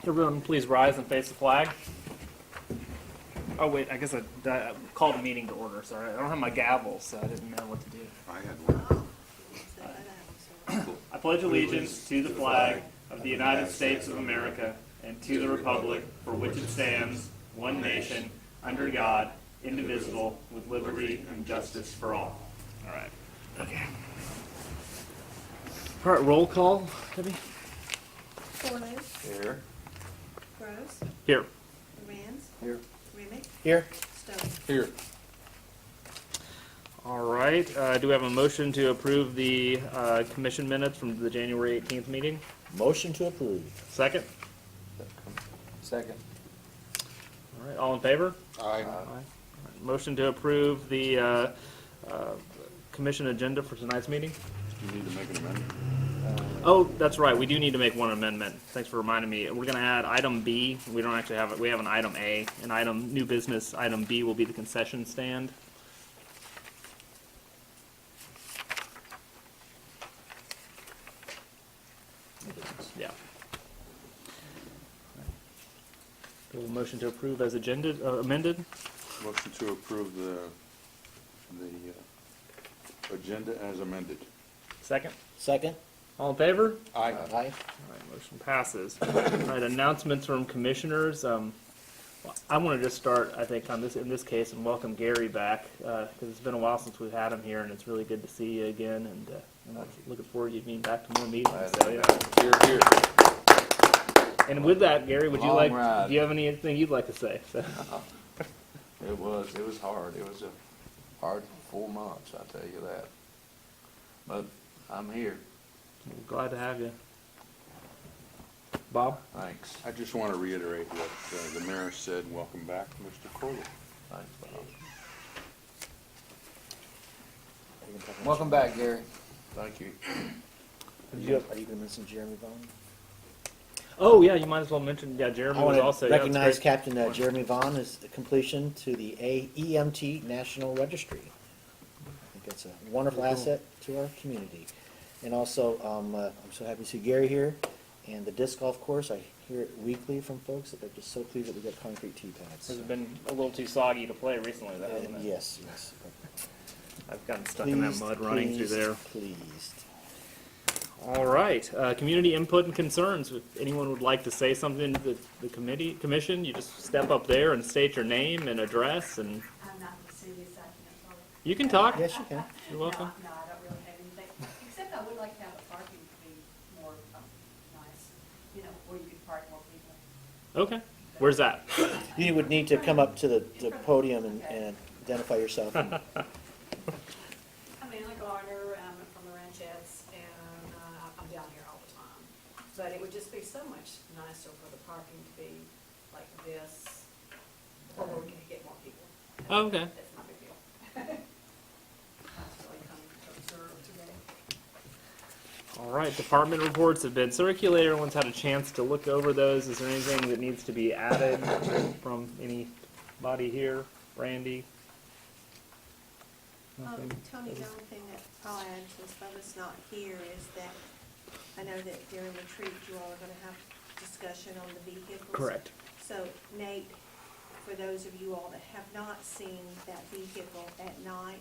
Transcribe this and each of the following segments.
Everyone, please rise and face the flag. Oh wait, I guess I called the meeting to order. Sorry, I don't have my gavel, so I didn't know what to do. I had one. I pledge allegiance to the flag of the United States of America and to the republic for which it stands, one nation, under God, indivisible, with liberty and justice for all. All right. Okay. All right, roll call, Debbie. Corley, Here. Gross, Here. Rands, Here. Remick, Here. Stone. Here. All right. Do we have a motion to approve the commission minutes from the January 18th meeting? Motion to approve. Second. Second. All right. All in favor? Aye. Motion to approve the commission agenda for tonight's meeting? You need to make an amendment. Oh, that's right. We do need to make one amendment. Thanks for reminding me. We're going to add item B. We don't actually have it. We have an item A. An item new business. Item B will be the concession stand. Yeah. Do we have a motion to approve as amended? Motion to approve the agenda as amended. Second. Second. All in favor? Aye. Aye. All right, motion passes. All right, announcements from commissioners. Well, I want to just start, I think, in this case, and welcome Gary back, because it's been a while since we've had him here, and it's really good to see you again, and I'm looking forward to you being back to more meetings. So, yeah. Here, here. And with that, Gary, would you Long like? ride. Do you have anything you'd like to say? So, It was hard. It was a hard 4 months, I tell you that. But I'm here. glad to have you, Bob. Thanks. I just want to reiterate what the mayor said. Welcome back, Mr. Corley. Thanks, Bob. Welcome back, Gary. Thank you. Are you going to mention Jeremy Vaughn? Oh yeah, you might as well mention. Yeah, Jeremy I want was to also. recognize yeah, that's Captain Jeremy Vaughn as the completion to the EMT National Registry. I think that's a wonderful asset to our community. And also, I'm so happy to see Gary here. And the disc golf course, I hear it weekly from folks that they're just so pleased that we got concrete tee pads. Has it been a little too soggy to play recently, though, hasn't it? Yes, yes. I've gotten stuck in that mud running through there. Pleased. All right, community input and concerns. If anyone would like to say something to the commission, you just step up there and state your name and address, and I'm not the city, so I can't talk. you can talk. Yes, you can. You're welcome. No, I don't really have anything, except I would like to have the parking to be more nice, where you could park more people. Okay, where's that? You would need to come up to the podium and identify yourself. I'm Anna Garner, I'm from the Ranchettes, and I'm down here all the time. But it would just be so much nicer for the parking to be like this, or where we can get more people. Oh, okay. That's not a big deal. That's really coming to observe today. All right, department reports have been circulated. Everyone's had a chance to look over those. Is there anything that needs to be added from anybody here? Randy? Nothing? Tony, the only thing that I'll add, since Bubba's not here, is that I know that during retreat, you all are gonna have discussion on the vehicles. Correct. So Nate, for those of you all that have not seen that vehicle at night,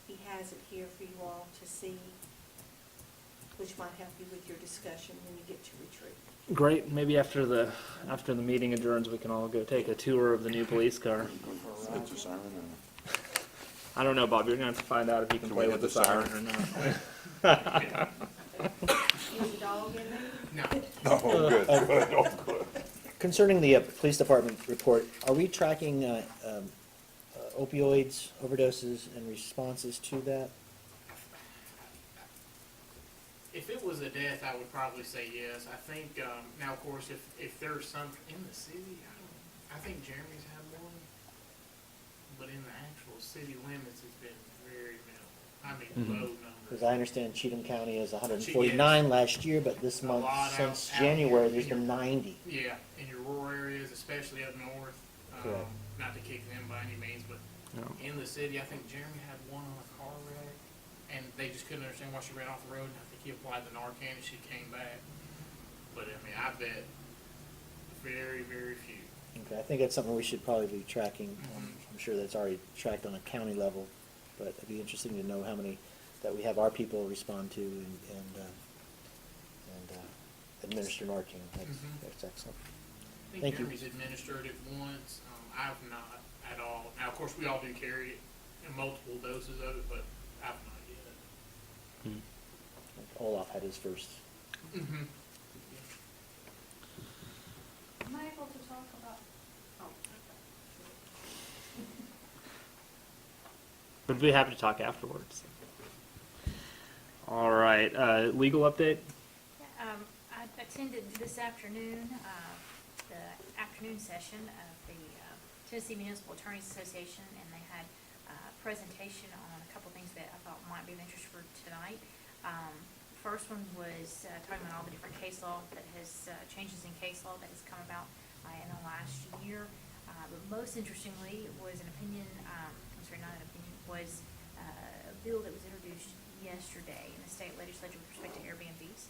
he has it here for you all to see, which might help you with your discussion when you get to retreat. Great. Maybe after the meeting adjourns, we can all go take a tour of the new police car. It's a siren. I don't know, Bob. You're gonna have to find out if you can Can play we with hit the the siren or not. Is the dog in there? Oh, good. Oh, good. Concerning the police department report, are we tracking opioids, overdoses, and responses to that? If it was a death, I would probably say yes. I think, now of course, if there's some in the city, I think Jeremy's had one, but in the actual city limits, it's been very minimal. I mean, low numbers. Because I understand Cheatham County is 149 last year, but this A month, lot since out January, here. there's been 90. Yeah, in your rural areas, especially up north, Correct. not to kick them by any means, but No. in the city, I think Jeremy had one on a car wreck, and they just couldn't understand why she ran off the road, and I think he applied the Narcan and she came back. But I mean, I bet the very, very few. Okay, I think that's something we should probably be tracking. I'm sure that's already tracked on a county level, but it'd be interesting to know how many that we have our people respond to and administer in our team. That's excellent. I think Thank you. Jeremy's administered it once, I've not at all. Now, of course, we all do carry it in multiple doses of it, but I've not yet. Olaf had his first. Mm-hmm. Am I able to talk about, oh, We'd be happy to talk afterwards. All right, legal update? I attended this afternoon, the afternoon session of the Tennessee Municipal Attorneys Association, and they had a presentation on a couple things that I thought might be of interest for tonight. First one was talking about all the different case law that has, changes in case law that has come about in the last year. But most interestingly was an opinion, I'm sorry, not an opinion, was a bill that was introduced yesterday in the state legislature with respect to Airbnbs.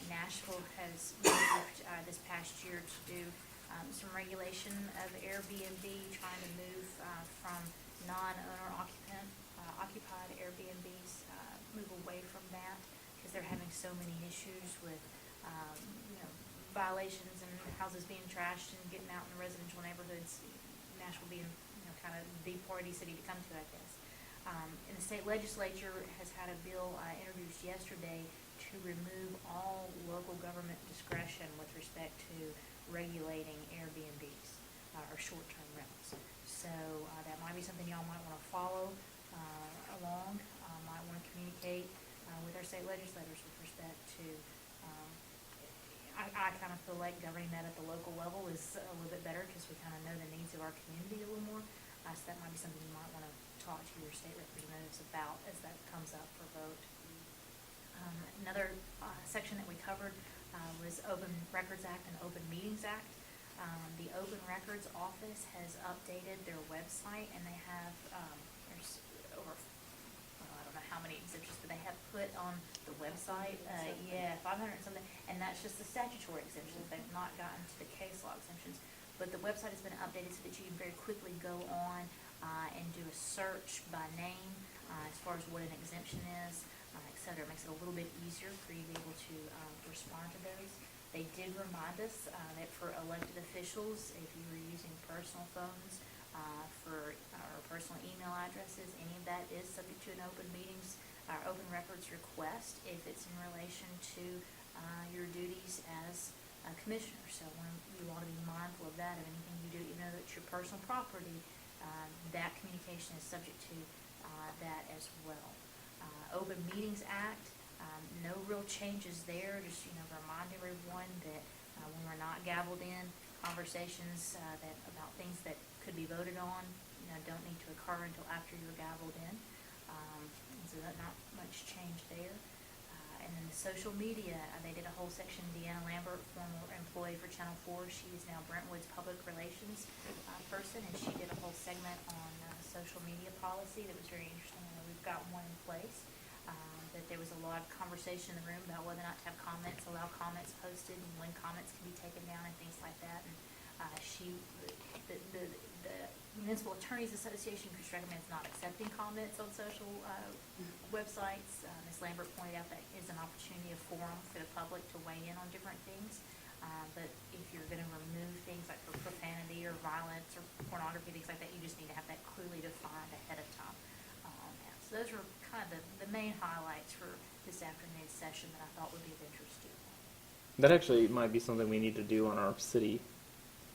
Nashville has moved this past year to do some regulation of Airbnb, trying to move from non-owner occupied Airbnbs, move away from that because they're having so many issues with violations and houses being trashed and getting out in the residential neighborhoods. Nashville being kind of the party city to come to, I guess. And the state legislature has had a bill introduced yesterday to remove all local government discretion with respect to regulating Airbnbs or short-term rentals. So that might be something y'all might want to follow along, might want to communicate with our state legislators with respect to. I kind of feel like governing that at the local level is a little bit better because we kind of know the needs of our community a little more. So that might be something you might want to talk to your state representatives about as that comes up for vote. Another section that we covered was Open Records Act and Open Meetings Act. The Open Records Office has updated their website, and they have, there's over, I don't know how many exemptions, but they have put on the website, 500 and something, and that's just the statutory exemptions. They've not gotten to the case law exemptions. But the website has been updated so that you can very quickly go on and do a search by name as far as what an exemption is, et cetera. It makes it a little bit easier for you to be able to respond to those. They did remind us that for elected officials, if you were using personal phones or personal email addresses, any of that is subject to an open meetings or open records request if it's in relation to your duties as a commissioner. So you want to be mindful of that, of anything you do, even though it's your personal property, that communication is subject to that as well. Open Meetings Act, no real changes there. Just remind everyone that when we're not gavelled in, conversations that about things that could be voted on, don't need to occur until after you're gavelled in. So that not much change there. And then the social media, they did a whole section. Deanna Lambert, former employee for Channel 4, she is now Brentwood's public relations person, and she did a whole segment on social media policy that was very interesting. We've got one in place. That there was a lot of conversation in the room about whether or not to have comments, allow comments posted, and when comments can be taken down and things like that. And the Municipal Attorneys Association recommends not accepting comments on social websites. Ms. Lambert pointed out that is an opportunity, a forum for the public to weigh in on different things. But if you're going to remove things like for profanity or violence or pornography, things like that, you just need to have that clearly defined ahead of time. So those were kind of the main highlights for this afternoon's session that I thought would be of interest to you. That actually might be something we need to do on our city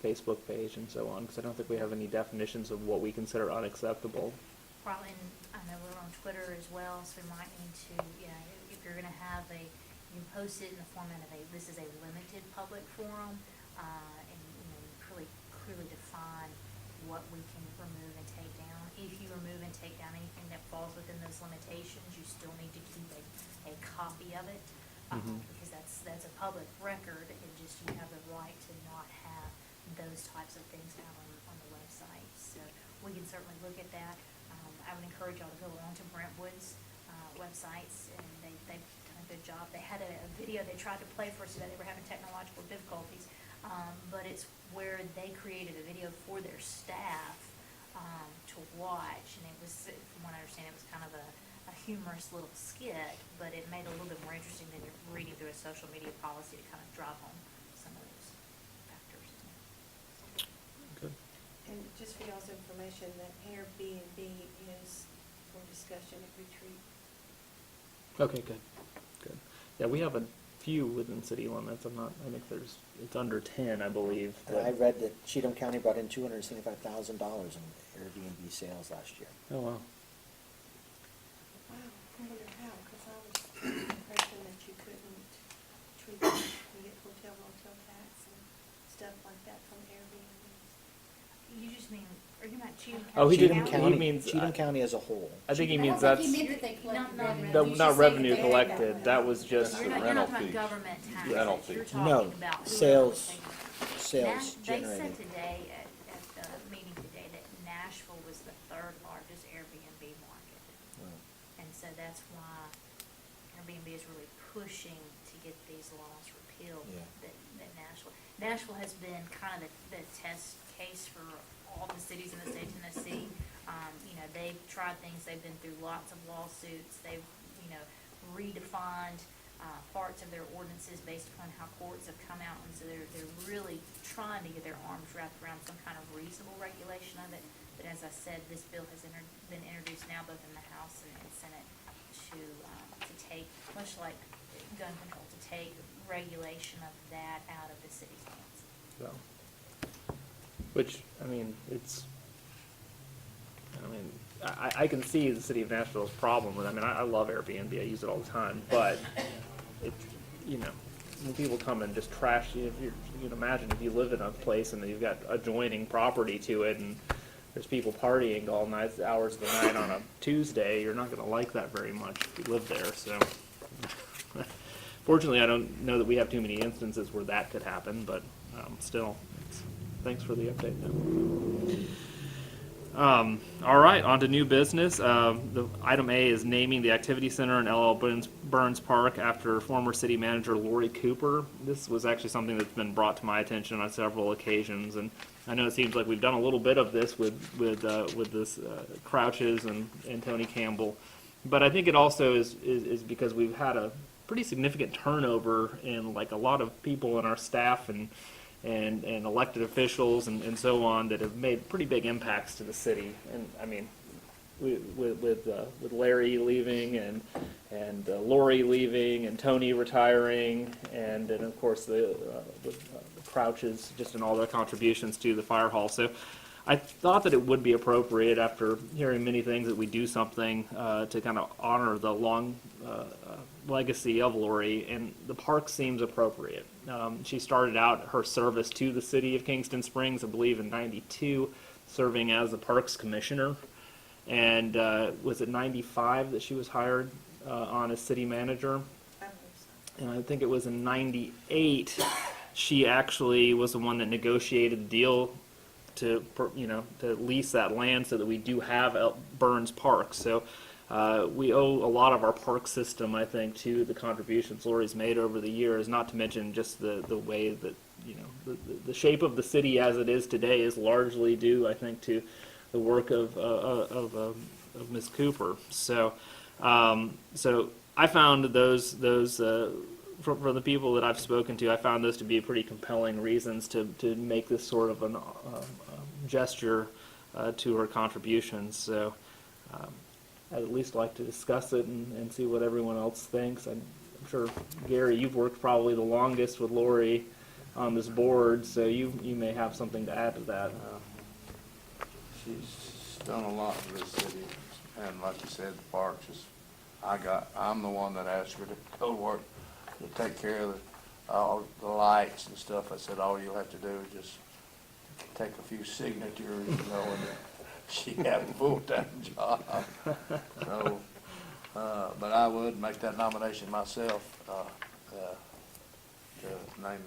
Facebook page and so on, because I don't think we have any definitions of what we consider unacceptable. Probably, I know we're on Twitter as well, so we might need to, if you're going to have you can post it in the format of this is a limited public forum, and really clearly define what we can remove and take down. If you remove and take down anything that falls within those limitations, you still need to keep a copy of it, because that's a public record, and just you have the right to not have those types of things out on the website. So we can certainly look at that. I would encourage y'all to go along to Brentwood's websites, and they've done a good job. They had a video they tried to play for us today. They were having technological difficulties, But it's where they created a video for their staff to watch, and it was, from what I understand, it was kind of a humorous little skit, but it made it a little bit more interesting than you're reading through a social media policy to kind of drive home some of those factors. Good. And just for y'all's information, that Airbnb is for discussion at retreat. Okay, good, good. Yeah, we have a few within city limits. I think it's under 10, I believe. And I read that Cheatham County brought in $275,000 in Airbnb sales last year. Oh, wow. Wow, I wonder how, because I was under the impression that you couldn't treat them, you get hotel, motel tax and stuff like that from Airbnb. You just mean, are you not Cheatham County? Oh, he Cheatham didn't- County, he means- Cheatham County as a whole. I think he I means don't that's, think he meant that they collected Not revenue. no, He's not just saying revenue that they had collected. that That was just, You're not rental talking fees. about government taxes. Rental You're fees. talking No, about whoever sales. was taking it. Sales They generated. said today at the meeting today that Nashville was the third largest Airbnb market. Wow. And so that's why Airbnb is really pushing to get these laws repealed. Yeah. That Nashville has been kind of the test case for all the cities in the state of Tennessee. They've tried things, they've been through lots of lawsuits, they've, redefined parts of their ordinances based upon how courts have come out, and so they're really trying to get their arms wrapped around some kind of reasonable regulation of it. But as I said, this bill has been introduced now both in the House and Senate to take, much like gun control, to take regulation of that out of the city's hands. so. Which, I can see the city of Nashville's problem with, I love Airbnb, I use it all the time, but it, when people come and just trash, you can imagine if you live in a place and you've got adjoining property to it and there's people partying all night, hours of the night on a Tuesday, you're not gonna like that very much if you live there, so. Fortunately, I don't know that we have too many instances where that could happen, but, still, thanks for the update though. All right, on to new business. The item A is naming the activity center in LL Burns Park after former city manager Lori Cooper. This was actually something that's been brought to my attention on several occasions, and I know it seems like we've done a little bit of this with this Crouches and Tony Campbell, but I think it also is because we've had a pretty significant turnover in like a lot of people in our staff and elected officials and so on that have made pretty big impacts to the city. And with Larry leaving and Lori leaving and Tony retiring and of course the Crouches just in all their contributions to the fire hall. So I thought that it would be appropriate after hearing many things that we do something to kind of honor the long legacy of Lori, and the park seems appropriate. She started out her service to the city of Kingston Springs, I believe in '92, serving as the Parks Commissioner. And was it '95 that she was hired on as city manager? I believe so. And I think it was in '98 she actually was the one that negotiated the deal to lease that land so that we do have Burns Park. So we owe a lot of our park system, I think, to the contributions Lori's made over the years, not to mention just the way that, the shape of the city as it is today is largely due, I think, to the work of Ms. Cooper. So I found those from the people that I've spoken to, I found those to be pretty compelling reasons to make this sort of a gesture to her contributions. So I'd at least like to discuss it and see what everyone else thinks. I'm sure, Gary, you've worked probably the longest with Lori on this board, so you may have something to add to that. She's done a lot for this city, and like you said, the parks is, I'm the one that asked her to go work, to take care of all the lights and stuff. I said, all you'll have to do is just take a few signatures, and she had a full-time job. So, but I would make that nomination myself, to name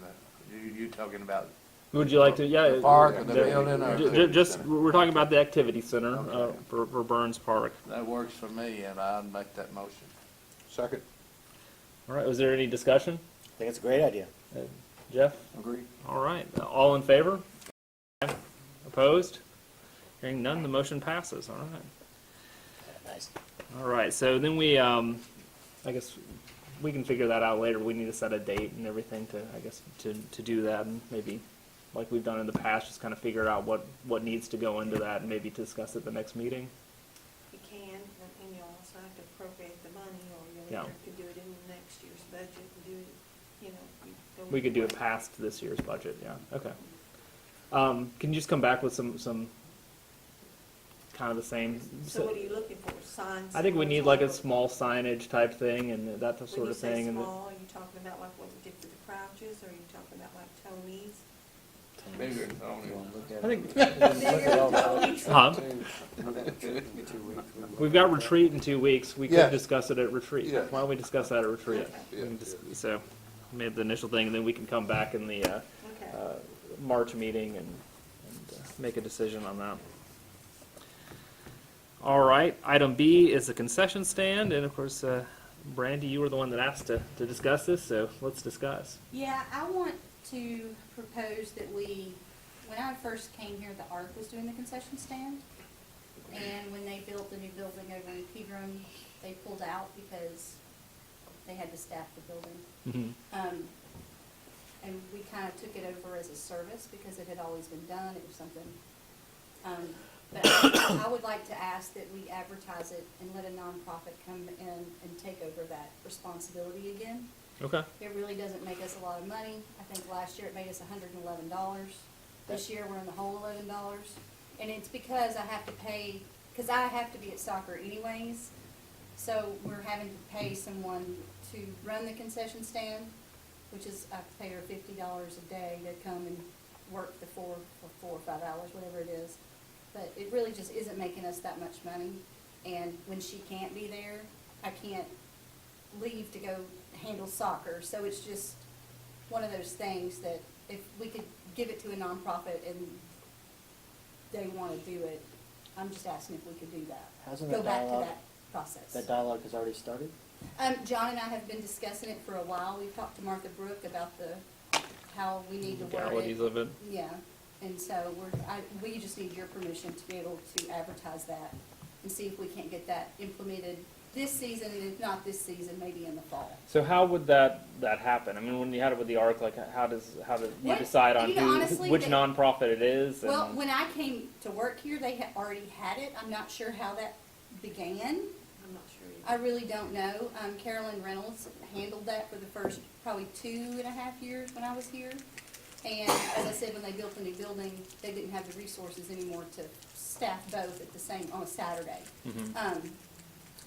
you talking about Would you like to, yeah. the park or the building or? Just, we're talking about the activity center Okay. for Burns Park. That works for me, and I'd make that motion. Second? All right, was there any discussion? I think it's a great idea. Jeff? Agree. All right, all in favor? Opposed? Hearing none, the motion passes, all right. Nice. All right, so then we, I guess, we can figure that out later. We need to set a date and everything to, I guess, to do that, and maybe, like we've done in the past, just kind of figure out what needs to go into that and maybe discuss at the next meeting. You can, and you'll also have to appropriate the money, or you'll Yeah. either could do it in next year's budget and do it, you know. you go We could do either it way. past this year's budget, yeah, okay. Can you just come back with some kind of the same? So what are you looking for, signs? I think we or need like a something? small signage type thing and that sort of thing. When you say And small, are you talking about like what we did for the Crouches, or are you talking about like Tony's? Bigger than Tony. I think, Bigger than Tony's? huh? We've got retreat in 2 weeks. We Yeah. could discuss it at retreat. Yeah. Why don't we discuss that at retreat? Okay. We can so, made the initial thing, and then we can come back in the Okay. March meeting and make a decision on that. All right, item B is the concession stand, and of course, Brandy, you were the one that asked to discuss this, so let's discuss. Yeah, I want to propose that when I first came here, the ARC was doing the concession stand. And when they built the new building over in Pegram, they pulled out because they had to staff the building. And we kind of took it over as a service because it had always been done. It was something, but I would like to ask that we advertise it and let a nonprofit come in and take over that responsibility again. Okay. It really doesn't make us a lot of money. I think last year it made us $111. This year we're in the hole $11. And it's because I have to pay, because I have to be at soccer anyways. So we're having to pay someone to run the concession stand, which is, I pay her $50 a day to come and work the 4 or 5 hours, whatever it is. But it really just isn't making us that much money. And when she can't be there, I can't leave to go handle soccer. So it's just one of those things that if we could give it to a nonprofit and they want to do it, I'm just asking if we could do that. Hasn't Go that back to dialogue, that process. that dialogue has already started? John and I have been discussing it for a while. We've talked to Martha Brooke about how we need to word Legalities it. of it. Yeah, and so we just need your permission to be able to advertise that and see if we can't get that implemented this season, and if not this season, maybe in the fall. So how would that happen? I mean, when you had it with the ARC, like how do you What- decide on you know, honestly, which they- nonprofit it is? And, Well, when I came to work here, they had already had it. I'm not sure how that began. I'm not sure either. I really don't know. Carolyn Reynolds handled that for the first probably 2.5 years when I was here. And as I said, when they built the new building, they didn't have the resources anymore to staff both at the same, on a Saturday.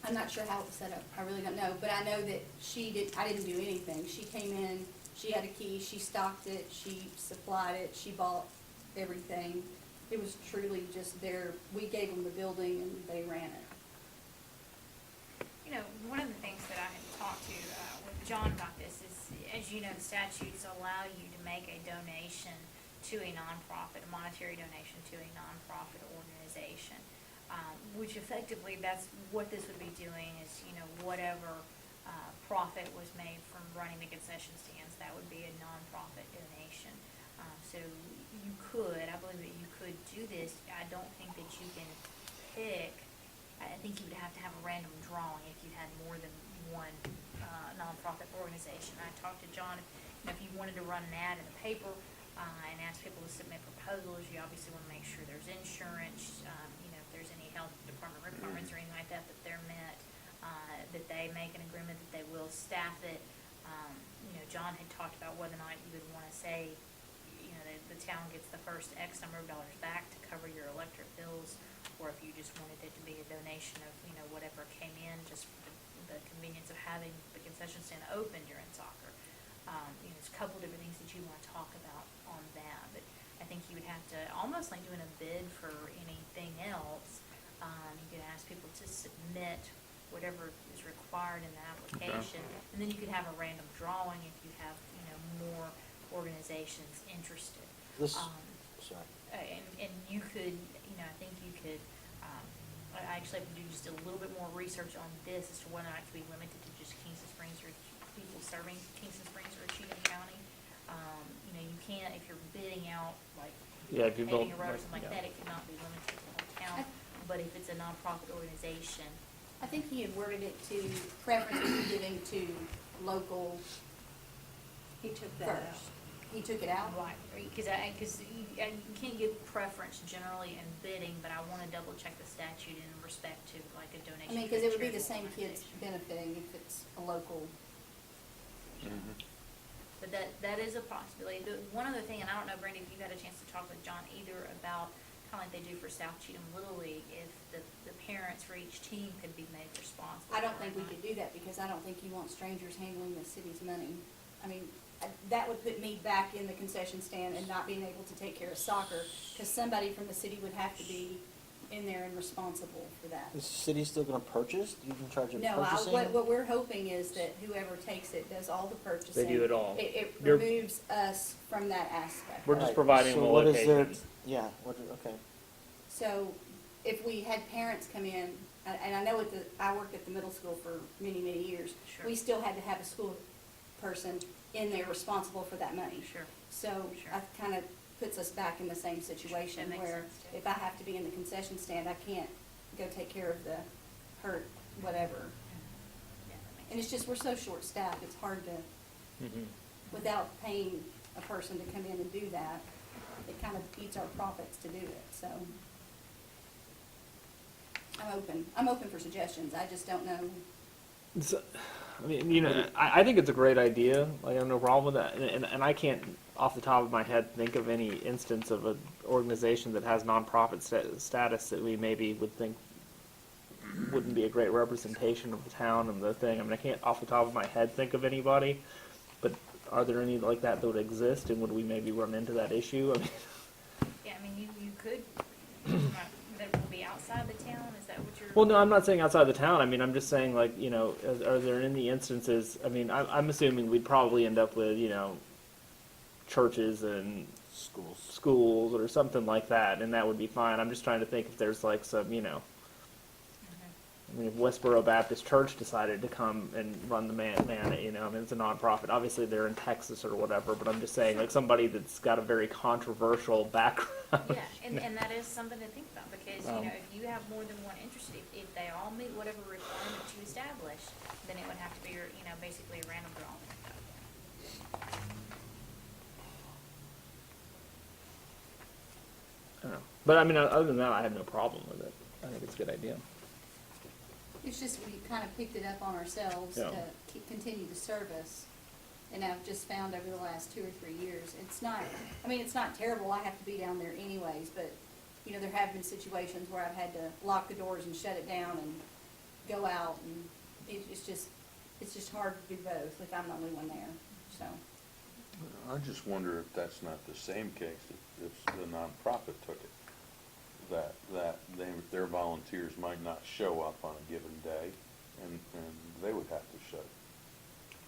I'm not sure how it was set up. I really don't know. But I know that I didn't do anything. She came in, she had a key, she stocked it, she supplied it, she bought everything. It was truly just we gave them the building and they ran it. You know, one of the things that I had talked to with John about this is, as you know, the statutes allow you to make a donation to a nonprofit, a monetary donation to a nonprofit organization, which effectively that's what this would be doing is, you know, whatever profit was made from running the concession stands, that would be a nonprofit donation. So you could, I believe that you could do this. I don't think that you can pick. I think you would have to have a random drawing if you had more than one nonprofit organization. I talked to John, if you wanted to run an ad in the paper and ask people to submit proposals, you obviously want to make sure there's insurance, if there's any health department requirements or anything like that they're met, that they make an agreement that they will staff it. John had talked about whether or not you would want to say, the town gets the first X number of dollars back to cover your electric bills, or if you just wanted it to be a donation of, whatever came in, just for the convenience of having the concession stand open during soccer. There's a couple different things that you want to talk about on that, but I think you would have to, almost like doing a bid for anything else, you could ask people to submit whatever is required in the application, and then you could have a random drawing if you have, more organizations interested. Sorry. And you could, I think you could, I actually have to do just a little bit more research on this as to whether or not it could be limited to just Kingston Springs or people serving Kingston Springs or Cheatham County. You know, you can't, if you're bidding out, like, Yeah, if you paving build, a road or like, something like yeah. that, it cannot be limited to the whole town. But if it's a nonprofit organization, I think he had worded it to preference would be given to local He took that out. first. He took it out? right, because you can't give preference generally in bidding, but I wanna double check the statute in respect to like a I donation. mean, to because a it would be the charitable same kids organization. benefiting if it's a local. But that is a possibility. One other thing, and I don't know, Brandy, if you've had a chance to talk with John either about kinda like they do for South Cheatham Little League, if the parents for each team could be made responsible. I don't for think we it. could do that because I don't think you want strangers handling the city's money. I mean, that would put me back in the concession stand and not being able to take care of soccer, because somebody from the city would have to be in there and responsible for that. Is the city still gonna purchase? You can charge of No, purchasing? what we're hoping is that whoever takes it does all the purchasing. They do it all. It You're- removes us from that aspect. We're just Alright, providing so them a what is their- location. Yeah, okay. So if we had parents come in, and I know I worked at the middle school for many, many years. Sure. We still had to have a school person in there responsible for that money. Sure. So Sure. that kind of puts us back in the same situation That makes where sense, too. if I have to be in the concession stand, I can't go take care of the hurt, whatever. Yeah, that makes And it's just, we're so short-staffed, it's hard to, Mhm. without paying a person to come in and do that, it kind of eats our profits to do it, so. I'm open for suggestions, I just don't know. So, I mean, you know, I think it's a great idea. Like, I have no problem with that. And I can't, off the top of my head, think of any instance of an organization that has nonprofit status that we maybe would think wouldn't be a great representation of the town and the thing. I mean, I can't, off the top of my head, think of anybody. But are there any like that would exist, and would we maybe run into that issue? I mean, Yeah, I mean, you could, that would be outside the town, is that what you're? well, no, I'm not saying outside the town. I mean, I'm just saying, like, you know, are there any instances? I mean, I'm assuming we'd probably end up with, you know, churches and schools or something like that, and that would be fine. I'm just trying to think if there's like some, you know, Mhm. I mean, if Westboro Baptist Church decided to come and run the man, you know, I mean, it's a nonprofit. Obviously, they're in Texas or whatever, but I'm just saying, like, somebody that's got a very controversial background. Yeah, and that is something to think about, because, you Um, know, if you have more than one interest, if they all meet whatever requirements you establish, then it would have to be, you know, basically a random drawing. I don't know. But I mean, other than that, I have no problem with it. I think it's a good idea. It's just we kind of picked it up on ourselves Yeah. to continue the service. And I've just found over the last 2 or 3 years, it's not, I mean, it's not terrible, I have to be down there anyways, but, you know, there have been situations where I've had to lock the doors and shut it down and go out, and it's just hard to do both if I'm the only one there, so. I just wonder if that's not the same case if the nonprofit took it. That their volunteers might not show up on a given day, and they would have to shut.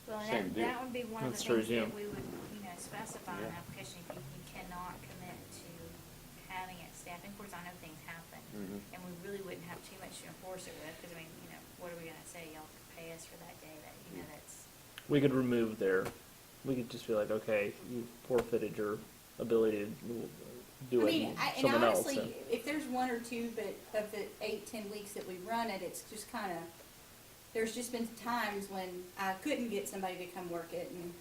Well, Same and deal. that would be one of the That's true, things yeah. that we would, you know, specify in an Yeah. application, if you cannot commit to having it staffed. And of course, I know things happen, Mhm. and we really wouldn't have too much to enforce it with, because I mean, you know, what are we gonna say, y'all could pay us for that day, that, you know, that's, We could remove we could just be like, okay, you forfeited your ability to do I it mean, and and someone else. honestly, if there's 1 or 2, but of the 8, 10 weeks that we run it, it's just kind of, there's just been times when I couldn't get somebody to come work it, and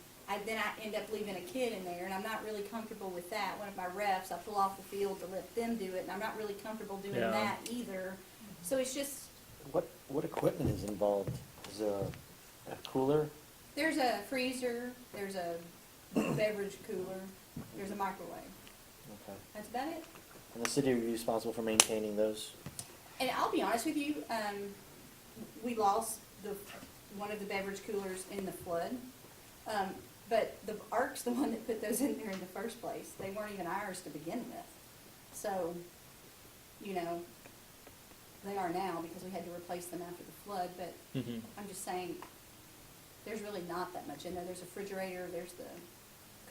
then I end up leaving a kid in there, and I'm not really comfortable with that. One of my refs, I pull off the field to let them do it, and I'm not really comfortable doing Yeah. that either. So it's just, What equipment is involved? Is there a cooler? there's a freezer, there's a beverage cooler, there's a microwave. Okay. That's about it. And the city will be responsible for maintaining those? And I'll be honest with you, we lost one of the beverage coolers in the flood. But the ARC's the one that put those in there in the first place. They weren't even ours to begin with. So, you know, they are now because we had to replace them after the flood, but Mhm. I'm just saying, there's really not that much in there. There's a refrigerator, there's the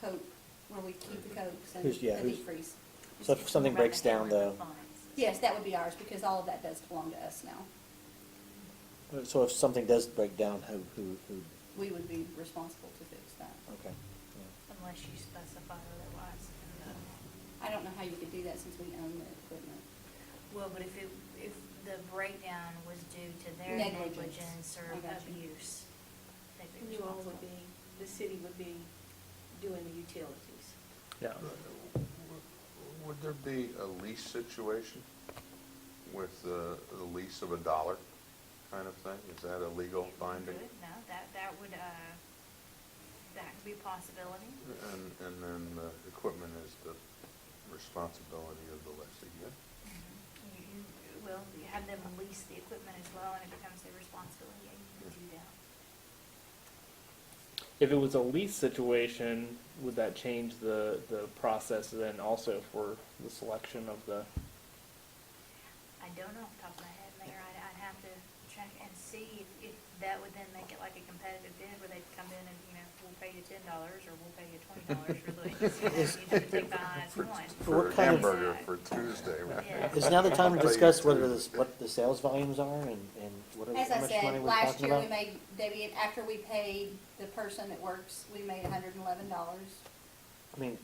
Coke, where we keep the Cokes and Who's- yeah, the who's- deep freeze. So if something around breaks the down handling though, of funds. Yes, that would be ours because all of that does belong to us now. so if something does break down, who, We would be responsible to fix that. okay. Unless unless you specify otherwise. And, I don't know how you could do that since we own the equipment. well, but if the breakdown was due to their Negligence. negligence or I got you. abuse, they'd be You all responsible. would be, the city would be doing the utilities. Yeah. Would there be a lease situation with the lease of $1 kind of thing? Is that a legal binding? Good, no, that would, that could be a possibility. And then the equipment is the responsibility of the lessee, yeah? Well, you have them lease the equipment as well, and it becomes their responsibility, and you can do that. If it was a lease situation, would that change the process then also for the selection of the? I don't know off the top of my head, Mayor, I'd have to check and see if that would then make it like a competitive bid where they'd come in and, we'll pay you $10 or we'll pay you $20 for the, you'd have to take the highest one. For What a kind of- hamburger for Tuesday. Yeah. Is now the time to I'll pay you discuss Tuesday. what the sales volumes are and what are, As how I much said, money we're last talking year we about? made, Debbie, after we paid the person that works, we made $111. I mean,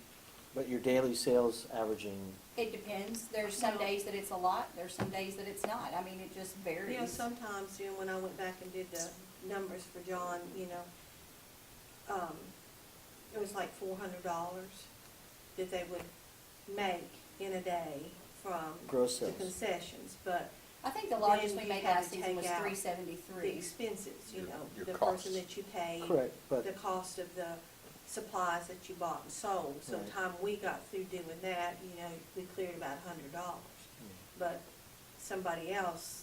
but your daily sales averaging, It depends. There's some No. days that it's a lot, there's some days that it's not. I mean, it just varies. You know, sometimes, when I went back and did the numbers for John, it was like $400 that they would make in a day from Gross the sales. concessions, but I think the largest Then we you made had last to season take was out the $373. expenses, Your the costs. person that you paid. correct, but The cost of the supplies that you bought and sold. So Right. the time we got through doing that, we cleared about $100. But somebody else,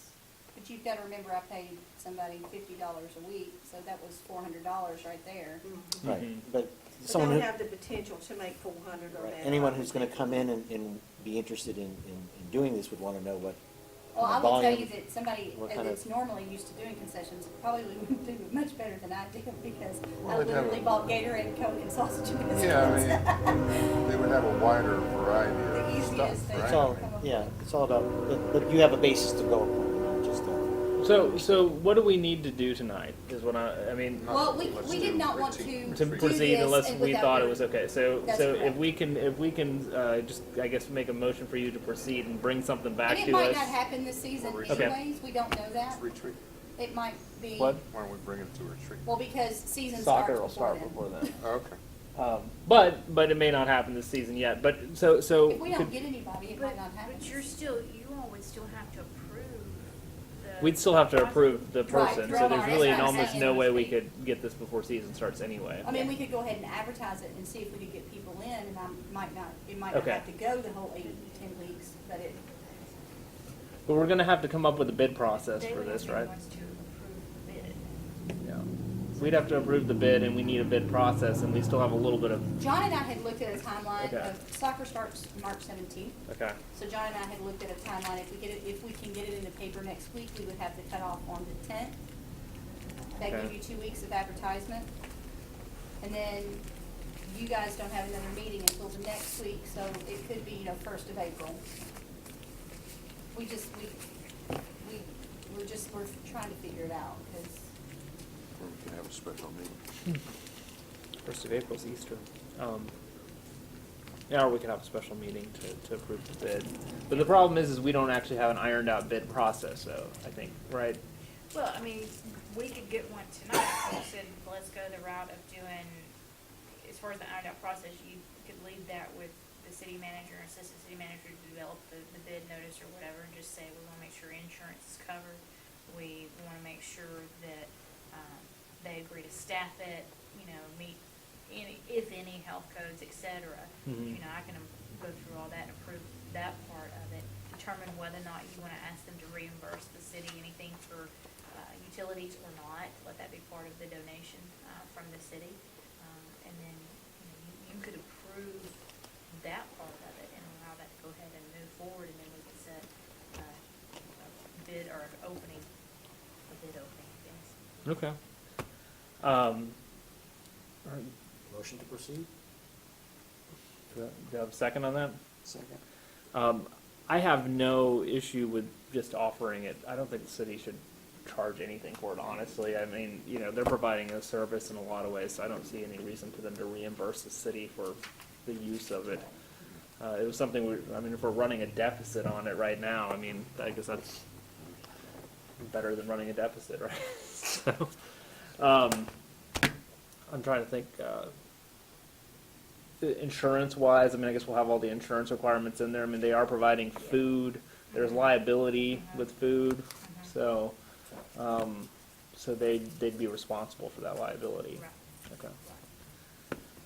But you've got to remember, I paid somebody $50 a week, so that was $400 right there. right, Mhm. but but someone don't who, have the potential to make 400 or right, better. anyone who's gonna come in and be interested in doing this would wanna know what Well, kind I of will tell volume. you that somebody what kind that's of- normally used to doing concessions probably would do much better than I do because Well, I they'd have literally a- bought Gatorade, Coke, and sausage and biscuits. Yeah, I mean, they would have a wider variety The of easiest stuff, thing. right? It's all, Come up yeah, with. it's all about, but you have a basis to go upon, not just So what do we need to do tonight? Is what I mean. Well, Let's we do did not want routine. To do proceed this unless and we without thought it your- was okay. So That's if correct. we can just I guess make a motion for you to proceed and bring something back And it to might us. not happen this season Okay. anyways, we don't know that. Retreat. It might be, What? Why don't we bring it to a retreat? well, because season Soccer starts will start before before then. then. Okay. But it may not happen this season yet. But so If we don't could- get anybody, it might not happen. But you all would still have to approve the. we'd still have to approve the Right, person. through So our there's really SIs almost and no way we RSP. could get this before season starts anyway. I mean, we could go ahead and advertise it and see if we could get people in, and it might not Okay. have to go the whole 8 to 10 weeks, but it, But we're gonna have to come up with a bid process They for would this, have to right? wants to approve the bid. Yeah. We'd have to approve the bid, and we need a bid process, and we still have a little bit of John and I had looked at a timeline Okay. of, soccer starts March 17th. okay. So John and I had looked at a timeline, if we can get it in the paper next week, we would have the cutoff on the 10th. That Okay. give you 2 weeks of advertisement. And then you guys don't have another meeting until the next week, so it could be, 1st of April. We're trying to figure it out, because Or we can have a special meeting. 1st of April's Easter. Yeah, or we could have a special meeting to approve the bid. But the problem is we don't actually have an ironed out bid process, so I think, right? Well, I mean, we could get one tonight, if you said, let's go the route of doing, as far as the ironed out process, you could leave that with the city manager or assistant city manager to develop the bid notice or whatever, and just say, we wanna make sure insurance is covered. We wanna make sure that, they agree to staff it, meet any, if any, health codes, et cetera. Mhm. I can go through all that and approve that part of it, determine whether or not you wanna ask them to reimburse the city anything for, utilities or not, let that be part of the donation, from the city. And then, you could approve that part of it and allow that to go ahead and move forward, and then we could set, a bid or an opening, a bid opening, I guess. Okay. All right. Motion to proceed? Do you have a second on that? Second. I have no issue with just offering it. I don't think the city should charge anything for it, honestly. I mean, you know, they're providing a service in a lot of ways, so I don't see any reason for them to reimburse the city for the use of it. It was something, I mean, if we're running a deficit on it right now, I mean, I guess that's better than running a deficit, right? So, I'm trying to think, insurance-wise, I mean, I guess we'll have all the insurance requirements in there. I mean, they are providing food, there's liability with food, so, so they'd be responsible for that liability. Right. Okay.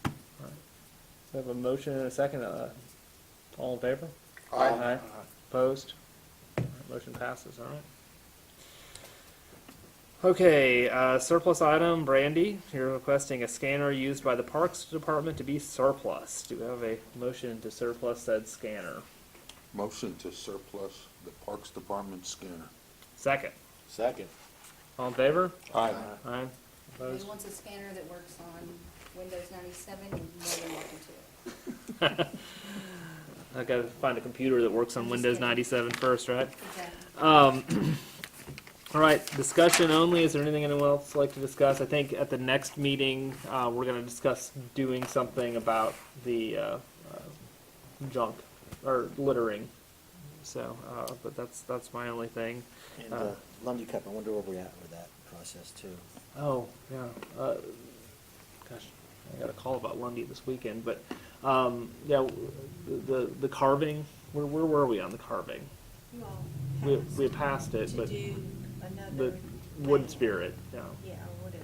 All right. So I have a motion and a second, all in favor? Aye. Opposed? All right, motion passes, all right. Okay, surplus item, Brandy, you're requesting a scanner used by the Parks Department to be surplus. Do we have a motion to surplus said scanner? Motion to surplus the Parks Department scanner. Second. Second. All in favor? Aye. Aye. Who Opposed? wants a scanner that works on Windows 97? You're more than welcome to it. I gotta find a computer that works on I'm just Windows kidding. 97 first, right? Exactly. All right, discussion only. Is there anything anyone else would like to discuss? I think at the next meeting, we're gonna discuss doing something about the junk or littering. So, but that's my only thing. And Lundy Cup, I wonder where we're at with that process too. Oh, yeah. Gosh, I got a call about Lundy this weekend, but yeah, the carving. Where were we on the carving? You all We had passed it, to but do the another. wood spirit, yeah, Yeah, or whatever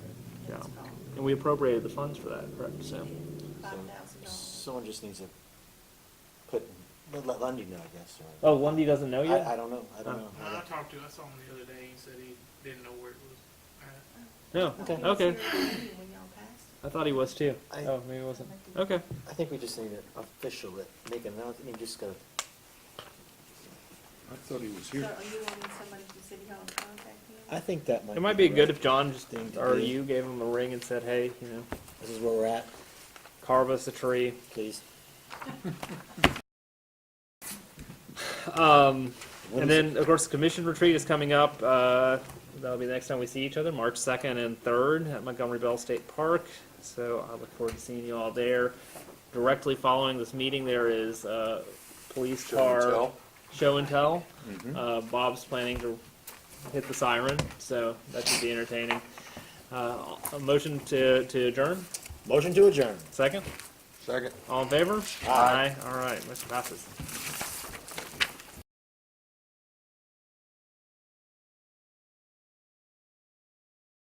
yeah. it's called. And we appropriated the funds for that, correct? So, $5,000. Someone just needs to let Lundy know, I guess. Or, oh, Lundy doesn't know yet. I don't know. I don't know. I talked to, I saw him the other day, he said he didn't know where it was at. No. Okay. He was Okay. here at the meeting when y'all passed it. I thought he was too. I- Oh, maybe he wasn't. Okay. I think we just need to official it, make an announcement. You just gotta. I thought he was So here. are you wanting somebody from City Hall to contact him? I think that might. It might be the good right if John just thing to or do. you gave him a ring and said, "Hey, you know, This is where we're at, carve us a tree." please. And then, of course, the commission retreat is coming up. That'll be the next time we see each other, March 2nd and 3rd at Montgomery Bell State Park. So I look forward to seeing you all there. Directly following this meeting, there is a police car show and tell. Bob's planning to hit the siren, so that should be entertaining. A motion to adjourn? Motion to adjourn. Second? Second. All in favor? Aye. All right, motion passes.